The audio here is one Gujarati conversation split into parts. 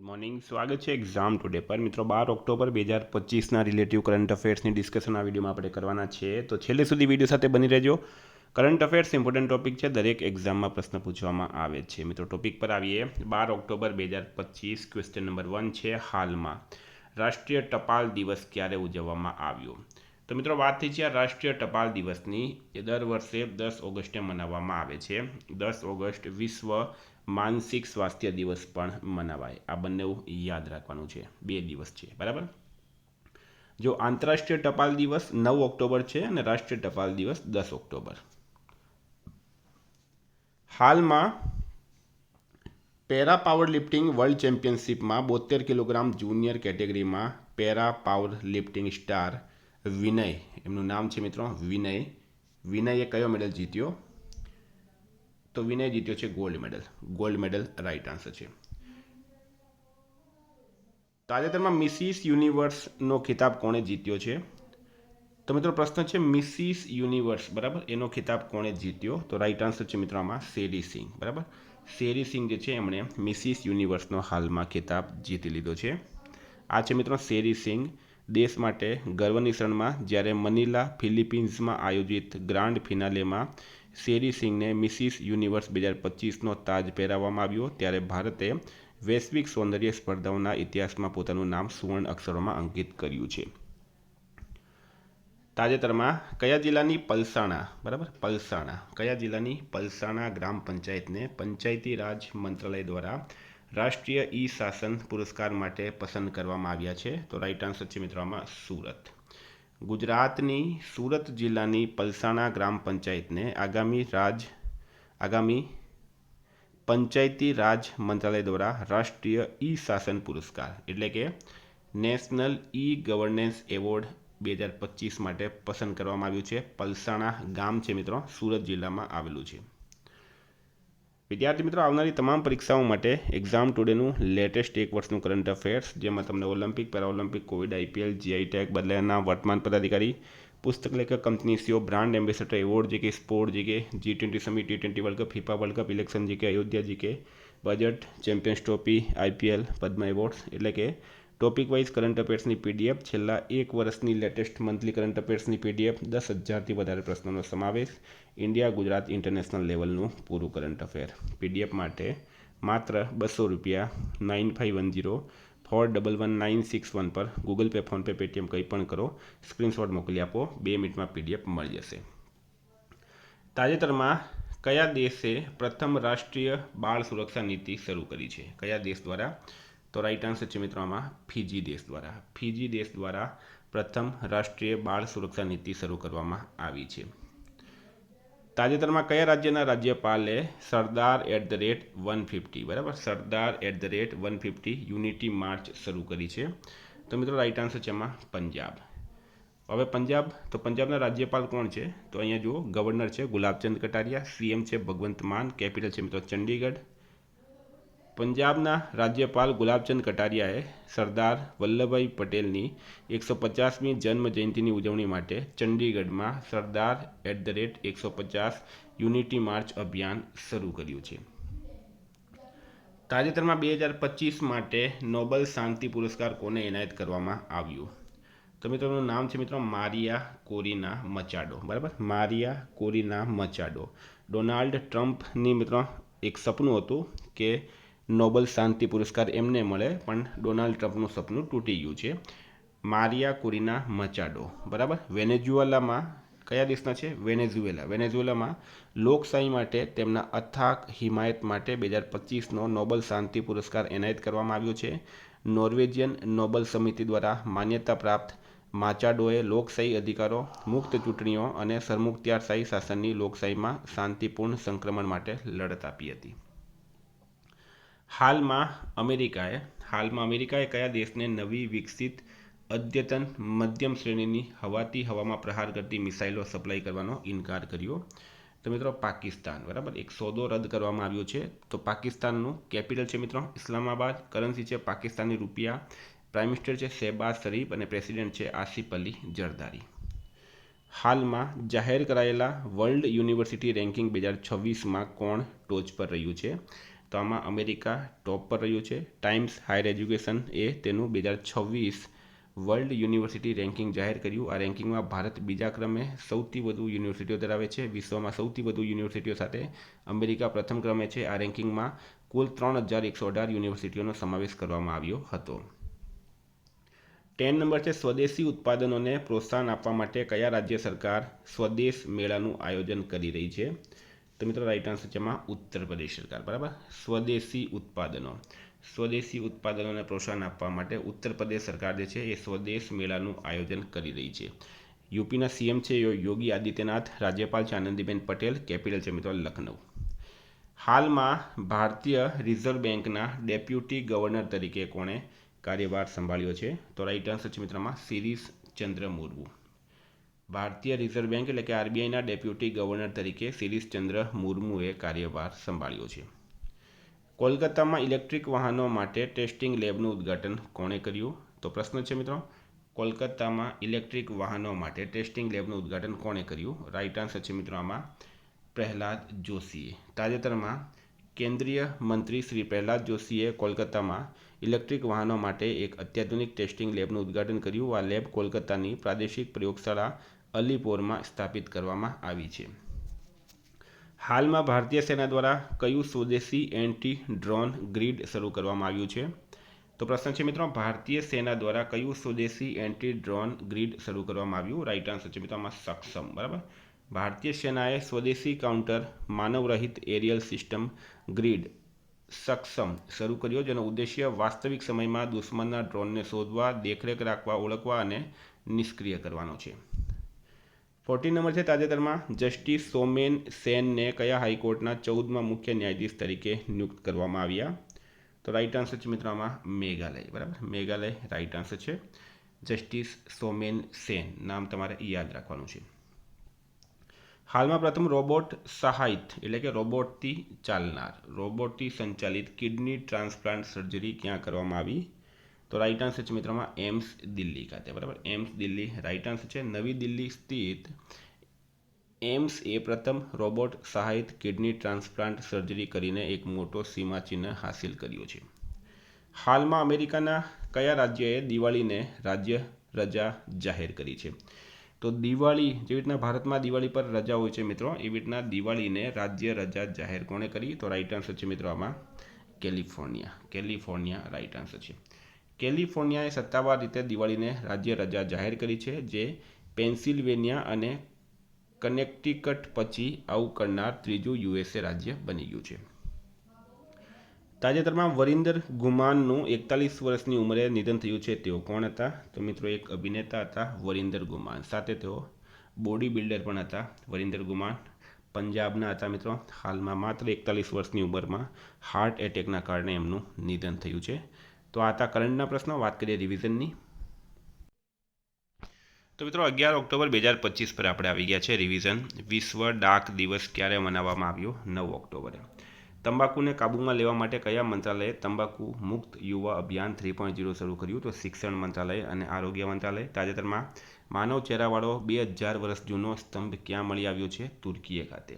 ગુડ મોર્નિંગ, સ્વાગત છે એક્ઝામ ટુડે પર. મિત્રો 12 ઓક્ટોબર 2025ના રિલેટિવ કરંટ અફેર્સની ડિસ્કશન આ વિડીયોમાં આપણે કરવાના છે, તો છેલ્લે સુધી વિડીયો સાથે બની રહેજો. કરંટ અફેર્સ ઇમ્પોર્ટન્ટ ટોપિક છે, દરેક એક્ઝામમાં પ્રશ્ન પૂછવામાં આવે છે. મિત્રો ટોપિક પર આવીએ. 12 ઓક્ટોબર 2025 ક્વેશ્ચન નંબર 1 છે, હાલમાં રાષ્ટ્રીય ટપાલ દિવસ ક્યારે ઉજવવામાં આવ્યો? તો મિત્રો વાત થઈ છે આ રાષ્ટ્રીય ટપાલ દિવસની. એ દર વર્ષે 10 ઓગસ્ટે મનાવવામાં આવે છે. 10 ઓગસ્ટ વિશ્વ માનસિક સ્વાસ્થ્ય દિવસ પણ મનાવાય. આ બંને યાદ રાખવાનું છે, 2 દિવસ છે, બરાબર. જો આંતરરાષ્ટ્રીય ટપાલ દિવસ 9 ઓક્ટોબર છે અને રાષ્ટ્રીય ટપાલ દિવસ 10 ઓક્ટોબર. હાલમાં પેરા પાવર લિફ્ટિંગ વર્લ્ડ ચેમ્પિયનશિપમાં 72 કિલોગ્રામ જુનિયર કેટેગરીમાં para powerlifting star Vinay, એમનું નામ છે મિત્રો વિનયે કયો મેડલ જીત્યો? તો વિનય જીત્યો છે ગોલ્ડ મેડલ રાઈટ આન્સર છે. તાજેતરમાં મિસિસ યુનિવર્સનો ખિતાબ કોણે જીત્યો છે? તો મિત્રો પ્રશ્ન છે મિસિસ યુનિવર્સ, બરાબર, એનો ખિતાબ કોણે જીત્યો? તો રાઈટ આન્સર છે મિત્રો આમાં શેરી સિંહ, બરાબર. શેરી સિંહ જે છે એમણે મિસિસ યુનિવર્સનો હાલમાં ખિતાબ જીતી લીધો છે. આ છે મિત્રો શેરી સિંહ. દેશ માટે ગર્વની ક્ષણમાં જ્યારે મનીલા ફિલિપિન્સમાં આયોજિત ગ્રાન્ડ ફિનાલેમાં શેરી સિંહને મિસિસ યુનિવર્સ 2025નો તાજ પહેરાવવામાં આવ્યો ત્યારે ભારતે વૈશ્વિક સૌંદર્ય સ્પર્ધાઓના ઇતિહાસમાં પોતાનું નામ સુવર્ણ અક્ષરોમાં અંકિત કર્યું છે. તાજેતરમાં કયા જિલ્લાની પલસાણા ગ્રામ પંચાયતને પંચાયતી રાજ મંત્રાલય દ્વારા રાષ્ટ્રીય ઈ શાસન પુરસ્કાર માટે પસંદ કરવામાં આવ્યા છે? તો રાઈટ આન્સર છે મિત્રો આમાં સુરત. ગુજરાતની સુરત જિલ્લાની પલસાણા ગ્રામ પંચાયતને આગામી પંચાયતી રાજ મંત્રાલય દ્વારા રાષ્ટ્રીય ઈ શાસન પુરસ્કાર એટલે કે નેશનલ ઈ ગવર્નન્સ એવોર્ડ 2025 માટે પસંદ કરવામાં આવ્યું છે. પલસાણા ગામ છે મિત્રો, સુરત જિલ્લામાં આવેલું છે. વિદ્યાર્થી મિત્રો, આવનારી તમામ પરીક્ષાઓ માટે એક્ઝામ ટુડેનું લેટેસ્ટ એક વર્ષનું કરંટ અફેર્સ, જેમાં તમને Olympic, Paralympic, Covid, IPL, GI tag, બદલાયાના વર્તમાન પદાધિકારી, પુસ્તક લેખક, company CEO, brand ambassador award, જે કે સ્પોર્ટ, જે કે G20 summit, T20 world cup, FIFA world cup, election, જે કે અયોધ્યા, જે કે budget, champions trophy, IPL, Padma awards, એટલે કે ટોપિક વાઇઝ કરંટ અફેર્સની પીડીએફ, છેલ્લા એક વર્ષની લેટેસ્ટ મંથલી કરંટ અફેર્સની પીડીએફ, 10,000થી વધારે પ્રશ્નોનો સમાવેશ, ઇન્ડિયા, ગુજરાત, ઇન્ટરનેશનલ લેવલનું પૂરું કરંટ અફેર. પીડીએફ માટે માત્ર 200 રૂપિયા 9510411961 પર ગૂગલ પે, ફોનપે, પેટીએમ કંઈ પણ કરો, સ્ક્રીનશોટ મોકલી આપો, 2 મિનિટમાં પીડીએફ મળી જશે. તાજેતરમાં કયા દેશે પ્રથમ રાષ્ટ્રીય બાળ સુરક્ષા નીતિ શરૂ કરી છે? કયા દેશ દ્વારા? તો રાઈટ આન્સર છે મિત્રો આમાં ફિજી દેશ દ્વારા પ્રથમ રાષ્ટ્રીય બાળ સુરક્ષા નીતિ શરૂ કરવામાં આવી છે. તાજેતરમાં કયા રાજ્યના રાજ્યપાલે સરદાર@150, બરાબર, સરદાર@150 યુનિટી માર્ચ શરૂ કરી છે? તો મિત્રો રાઈટ આન્સર છે એમાં પંજાબ. હવે પંજાબના રાજ્યપાલ કોણ છે? તો અહીંયા જુઓ, ગવર્નર છે ગુલાબચંદ કટારિયા, સીએમ છે ભગવંત માન, કેપિટલ છે મિત્રો ચંડીગઢ. પંજાબના રાજ્યપાલ ગુલાબચંદ કટારિયાએ સરદાર વલ્લભભાઈ પટેલની 150મી જન્મ જયંતિની ઉજવણી માટે ચંડીગઢમાં સરદાર@150 યુનિટી માર્ચ અભિયાન શરૂ કર્યું છે. તાજેતરમાં 2025 માટે નોબેલ શાંતિ પુરસ્કાર કોને એનાયત કરવામાં આવ્યું? તો મિત્રોનું નામ છે મિત્રો મારિયા કોરિના મચાડો, બરાબર, મારિયા કોરિના મચાડો. ડોનાલ્ડ ટ્રમ્પની મિત્રો એક સપનું હતું કે નોબેલ શાંતિ પુરસ્કાર એમને મળે, પણ ડોનાલ્ડ ટ્રમ્પનું સપનું તૂટી ગયું છે. મારિયા કોરિના મચાડો, બરાબર, વેનેઝુએલામાં કયા દેશના છે? વેનેઝુએલામાં લોકશાહી માટે તેમના અથાગ હિમાયત માટે 2025નો નોબેલ શાંતિ પુરસ્કાર એનાયત કરવામાં આવ્યો છે. નોર્વેજિયન નોબેલ સમિતિ દ્વારા માન્યતા પ્રાપ્ત માચાડોએ લોકશાહી અધિકારો, મુક્ત ચૂંટણીઓ અને સરમુખત્યારશાહી શાસનની લોકશાહીમાં શાંતિપૂર્ણ સંક્રમણ માટે લડત આપી હતી. હાલમાં અમેરિકાએ કયા દેશને નવી વિકસિત અદ્યતન મધ્યમ શ્રેણીની હવાથી હવામાં પ્રહાર કરતી મિસાઇલો સપ્લાય કરવાનો ઇનકાર કર્યો? તો મિત્રો પાકિસ્તાન, બરાબર. એક સોદો રદ કરવામાં આવ્યો છે. તો પાકિસ્તાનનું કેપિટલ છે મિત્રો ઇસ્લામાબાદ, કરન્સી છે પાકિસ્તાની રૂપિયા, પ્રાઇમ મિનિસ્ટર છે શહેબાઝ શરીફ અને પ્રેસિડેન્ટ છે આસિફ અલી જરદારી. હાલમાં જાહેર કરાયેલા વર્લ્ડ યુનિવર્સિટી રેન્કિંગ 2026માં કોણ ટોચ પર રહ્યું છે? તો આમાં અમેરિકા ટોપ પર રહ્યું છે. ટાઈમ્સ હાયર એજ્યુકેશન એ તેનું 2026 વર્લ્ડ યુનિવર્સિટી રેન્કિંગ જાહેર કર્યું. આ રેન્કિંગમાં ભારત બીજા ક્રમે સૌથી વધુ યુનિવર્સિટીઓ ધરાવે છે. વિશ્વમાં સૌથી વધુ યુનિવર્સિટીઓ સાથે અમેરિકા પ્રથમ ક્રમે છે. આ રેન્કિંગમાં કુલ 3118 યુનિવર્સિટીઓનો સમાવેશ કરવામાં આવ્યો હતો. 10 નંબર છે સ્વદેશી ઉત્પાદનોને પ્રોત્સાહન આપવા માટે કયા રાજ્ય સરકાર સ્વદેશ મેળાનું આયોજન કરી રહી છે? તો મિત્રો રાઈટ આન્સર છે એમાં ઉત્તર પ્રદેશ સરકાર. બરાબર, સ્વદેશી ઉત્પાદનોને પ્રોત્સાહન આપવા માટે ઉત્તર પ્રદેશ સરકાર જે છે એ સ્વદેશ મેળાનું આયોજન કરી રહી છે. યુપીના સીએમ છે યોગી આદિત્યનાથ, રાજ્યપાલ છે આનંદીબેન પટેલ, કેપિટલ છે મિત્રો લખનઉ. હાલમાં ભારતીય રિઝર્વ બેંકના ડેપ્યુટી ગવર્નર તરીકે કોણે કાર્યભાર સંભાળ્યો છે? તો રાઈટ આન્સર છે મિત્રોમાં શિરીષ ચંદ્ર મુર્મુ. ભારતીય રિઝર્વ બેંક એટલે કે આરબીઆઈના ડેપ્યુટી ગવર્નર તરીકે શિરીષ ચંદ્ર મુર્મુએ કાર્યભાર સંભાળ્યો છે. કોલકાતામાં ઇલેક્ટ્રિક વાહનો માટે ટેસ્ટિંગ લેબનું ઉદ્ઘાટન કોણે કર્યું? તો પ્રશ્ન છે મિત્રો, કોલકાતામાં ઇલેક્ટ્રિક વાહનો માટે ટેસ્ટિંગ લેબનું ઉદ્ઘાટન કોણે કર્યું? રાઈટ આન્સર છે મિત્રો આમાં પ્રહલાદ જોશીએ. તાજેતરમાં કેન્દ્રીય મંત્રી શ્રી પ્રહલાદ જોશીએ કોલકાતામાં ઇલેક્ટ્રિક વાહનો માટે એક અત્યાધુનિક ટેસ્ટિંગ લેબનું ઉદ્ઘાટન કર્યું. આ લેબ કોલકાતાની પ્રાદેશિક પ્રયોગશાળા અલીપોરમાં સ્થાપિત કરવામાં આવી છે. હાલમાં ભારતીય સેના દ્વારા કયું સ્વદેશી એન્ટી ડ્રોન ગ્રીડ શરૂ કરવામાં આવ્યું છે? તો પ્રશ્ન છે મિત્રો, ભારતીય સેના દ્વારા કયું સ્વદેશી એન્ટી ડ્રોન ગ્રીડ શરૂ કરવામાં આવ્યું? રાઈટ આન્સર છે મિત્રો આમાં સક્ષમ. બરાબર, ભારતીય સેનાએ સ્વદેશી કાઉન્ટર માનવરહિત એરિયલ સિસ્ટમ ગ્રીડ સક્ષમ શરૂ કર્યો, જેનો ઉદ્દેશ્ય વાસ્તવિક સમયમાં દુશ્મનના ડ્રોનને શોધવા, દેખરેખ રાખવા, ઓળખવા અને નિષ્ક્રિય કરવાનો છે. 14 નંબર છે તાજેતરમાં જસ્ટિસ સોમેન સેનને કયા હાઈકોર્ટના 14મા મુખ્ય ન્યાયાધીશ તરીકે નિયુક્ત કરવામાં આવ્યા? તો રાઈટ આન્સર છે મિત્રો આમાં મેઘાલય. બરાબર, મેઘાલય રાઈટ આન્સર છે. જસ્ટિસ સોમેન સેન નામ તમારે યાદ રાખવાનું છે. હાલમાં પ્રથમ રોબોટ સહાયિત એટલે કે રોબોટથી સંચાલિત કિડની ટ્રાન્સપ્લાન્ટ સર્જરી ક્યાં કરવામાં આવી? તો રાઈટ આન્સર છે મિત્રોમાં એમ્સ દિલ્હી ખાતે. બરાબર, એમ્સ દિલ્હી રાઈટ આન્સર છે. નવી દિલ્હી સ્થિત એમ્સ એ પ્રથમ રોબોટ સહાયિત કિડની ટ્રાન્સપ્લાન્ટ સર્જરી કરીને એક મોટો સીમાચિહ્ન હાંસિલ કર્યો છે. હાલમાં અમેરિકાના કયા રાજ્યએ દિવાળીને રાજ્ય રજા જાહેર કરી છે? તો દિવાળી જેવી રીતના ભારતમાં દિવાળી પર રજા હોય છે મિત્રો, એવી રીતના દિવાળીને રાજ્ય રજા જાહેર કોણે કરી? તો રાઈટ આન્સર છે મિત્રો આમાં કેલિફોર્નિયા રાઈટ આન્સર છે. કેલિફોર્નિયાએ સત્તાવાર રીતે દિવાળીને રાજ્ય રજા જાહેર કરી છે, જે પેન્સિલ્વેનિયા અને કનેક્ટિકટ પછી આવું કરનાર ત્રીજું યુએસએ રાજ્ય બની ગયું છે. તાજેતરમાં વરિન્દર ગુમાનનું 41 વર્ષની ઉંમરે નિધન થયું છે. તેઓ કોણ હતા? તો મિત્રો એક અભિનેતા હતા વરિન્દર ગુમાન, સાથે તેઓ બોડી બિલ્ડર પણ હતા. વરિન્દર ગુમાન પંજાબના હતા મિત્રો. હાલમાં માત્ર 41 વર્ષની ઉંમરમાં હાર્ટ એટેકના કારણે એમનું નિધન થયું છે. તો આ હતા કરંટના પ્રશ્નો. વાત કરીએ રિવિઝનની. તો મિત્રો 11 ઓક્ટોબર 2025 પર આપણે આવી ગયા છે. રિવિઝન. વિશ્વ ડાક દિવસ ક્યારે મનાવવામાં આવ્યો? 9 ઓક્ટોબરે. તંબાકુને કાબૂમાં લેવા માટે કયા મંત્રાલયે તંબાકુ મુક્ત યુવા અભિયાન 3.0 શરૂ કર્યું? તો શિક્ષણ મંત્રાલય અને આરોગ્ય મંત્રાલય. તાજેતરમાં માનવ ચહેરાવાળો 2000 વર્ષ જૂનો સ્તંભ ક્યાં મળી આવ્યો છે? તુર્કી ખાતે.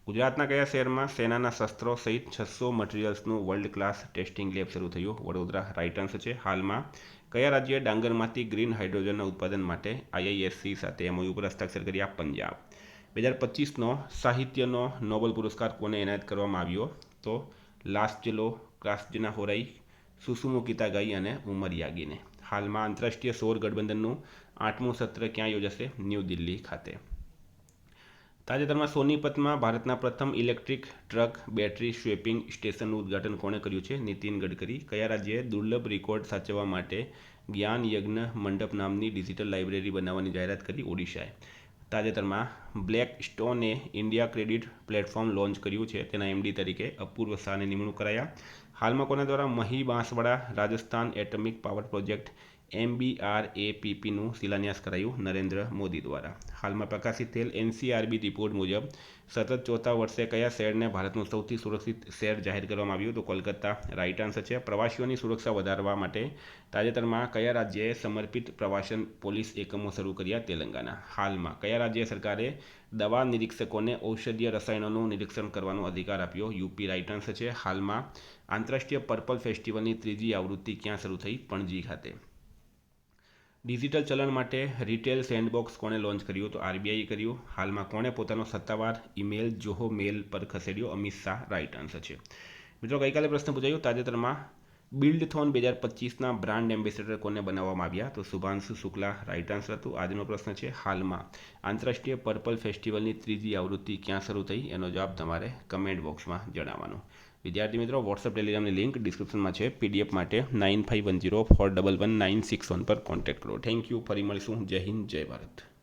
ગુજરાતના કયા શહેરમાં સેનાના શસ્ત્રો સહિત 600 મટીરિયલ્સનું વર્લ્ડ ક્લાસ ટેસ્ટિંગ લેબ શરૂ થયું? વડોદરા રાઈટ આન્સર છે. હાલમાં કયા રાજ્યએ ડાંગરમાંથી ગ્રીન હાઇડ્રોજનના ઉત્પાદન માટે આઈઆઈએસસી સાથે એમઓયુ પર હસ્તાક્ષર કર્યા? પંજાબ. 2025નો સાહિત્યનો નોબેલ પુરસ્કાર કોને એનાયત કરવામાં આવ્યો? તો લાસ્ચેલો ક્રાસ્જનાહોરાઈ, સુસુમુ કિતાગાઈ અને ઉમર યાગીને. હાલમાં આંતરરાષ્ટ્રીય સૌર ગઠબંધનનું 8મું સત્ર ક્યાં યોજાશે? ન્યૂ દિલ્હી ખાતે. તાજેતરમાં સોનીપતમાં ભારતના પ્રથમ ઇલેક્ટ્રિક ટ્રક બેટરી સ્વેપિંગ સ્ટેશનનું ઉદ્ઘાટન કોણે કર્યું છે? નીતિન ગડકરી. કયા રાજ્યએ દુર્લભ રેકોર્ડ સાચવવા માટે જ્ઞાન યજ્ઞ મંડપ નામની ડિજિટલ લાઇબ્રેરી બનાવવાની જાહેરાત કરી? ઓડિશાએ. તાજેતરમાં બ્લેક સ્ટોને ઇન્ડિયા ક્રેડિટ પ્લેટફોર્મ લોન્ચ કર્યું છે. તેના એમડી તરીકે અપૂર્વ શાહની નિમણૂક કરાયા. હાલમાં કોના દ્વારા Mahi Banswara Rajasthan atomic power project MBRAPPનું શિલાન્યાસ કરાયું નરેન્દ્ર મોદી દ્વારા. હાલમાં પ્રકાશિત થયેલ NCRB રિપોર્ટ મુજબ સતત ચોથા વર્ષે કયા શહેરને ભારતનું સૌથી સુરક્ષિત શહેર જાહેર કરવામાં આવ્યું? તો કોલકાતા રાઇટ આન્સર છે. પ્રવાસીઓની સુરક્ષા વધારવા માટે તાજેતરમાં કયા રાજ્યએ સમર્પિત પ્રવાસન પોલીસ એકમો શરૂ કર્યા? તેલંગાના. હાલમાં કયા રાજ્ય સરકારે દવા નિરીક્ષકોને ઔષધીય રસાયણોનું નિરીક્ષણ કરવાનો અધિકાર આપ્યો? યુપી રાઇટ આન્સર છે. હાલમાં આંતરરાષ્ટ્રીય પર્પલ ફેસ્ટિવલની ત્રીજી આવૃત્તિ ક્યાં શરૂ થઈ? પણજી ખાતે. ડિજિટલ ચલણ માટે રિટેલ સેન્ડબોક્સ કોણે લોન્ચ કર્યું? તો RBI કર્યું. હાલમાં કોણે પોતાનો સત્તાવાર ઈમેલ જોહો મેલ પર ખસેડ્યો? અમિત શાહ રાઇટ આન્સર છે. મિત્રો ગઈકાલે પ્રશ્ન પૂછાયો તાજેતરમાં બિલ્ડથોન 2025ના બ્રાન્ડ એમ્બેસેડર કોને બનાવવામાં આવ્યા? તો શુભાંશુ શુક્લા રાઇટ આન્સર હતું. આજનો પ્રશ્ન છે હાલમાં આંતરરાષ્ટ્રીય પર્પલ ફેસ્ટિવલની ત્રીજી આવૃત્તિ ક્યાં શરૂ થઈ? એનો જવાબ તમારે કમેન્ટ બોક્સમાં જણાવવાનો. વિદ્યાર્થી મિત્રો વોટ્સઅપ ટેલિગ્રામની લિંક ડિસ્ક્રિપ્શનમાં છે. PDF માટે 9510411961 પર કોન્ટેક્ટ કરો. Thank you. ફરી મળીશું. જય હિન્દ, જય ભારત.